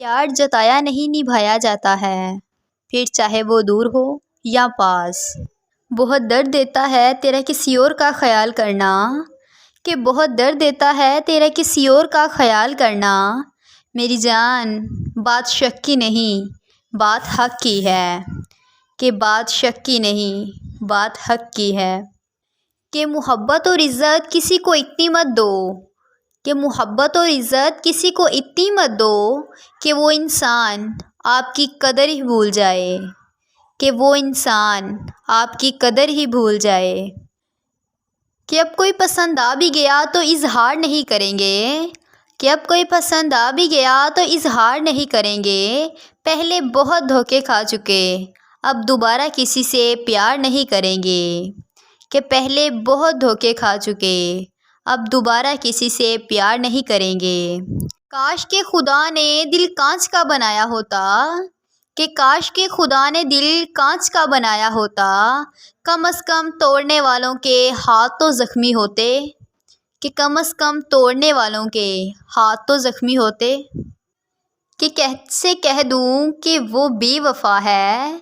پیار جتایا نہیں نبھایا جاتا ہے، پھر چاہے وہ دور ہو یا پاس۔ بہت درد دیتا ہے تیرا کسی اور کا خیال کرنا، کہ بہت درد دیتا ہے تیرا کسی اور کا خیال کرنا۔ میری جان بات شک کی نہیں بات حق کی ہے، کہ بات شک کی نہیں بات حق کی ہے۔ کہ محبت اور عزت کسی کو اتنی مت دو، کہ محبت اور عزت کسی کو اتنی مت دو کہ وہ انسان آپ کی قدر ہی بھول جائے، کہ وہ انسان آپ کی قدر ہی بھول جائے۔ کہ اب کوئی پسند آ بھی گیا تو اظہار نہیں کریں گے، کہ اب کوئی پسند آ بھی گیا تو اظہار نہیں کریں گے۔ پہلے بہت دھوکے کھا چکے اب دوبارہ کسی سے پیار نہیں کریں گے، کہ پہلے بہت دھوکے کھا چکے اب دوبارہ کسی سے پیار نہیں کریں گے۔ کاش کہ خدا نے دل کانچ کا بنایا ہوتا، کہ کاش کہ خدا نے دل کانچ کا بنایا ہوتا، کم از کم توڑنے والوں کے ہاتھ تو زخمی ہوتے، کہ کم از کم توڑنے والوں کے ہاتھ تو زخمی ہوتے۔ کہ کیسے کہہ دوں کہ وہ بے وفا ہے،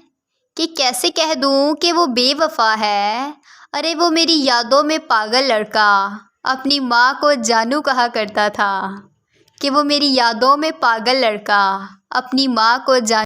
کہ کیسے کہہ دوں کہ وہ بے وفا ہے، ارے وہ میری یادوں میں پاگل لڑکا اپنی ماں کو جانو کہا کرتا تھا، کہ وہ میری یادوں میں پاگل لڑکا اپنی ماں کو جانو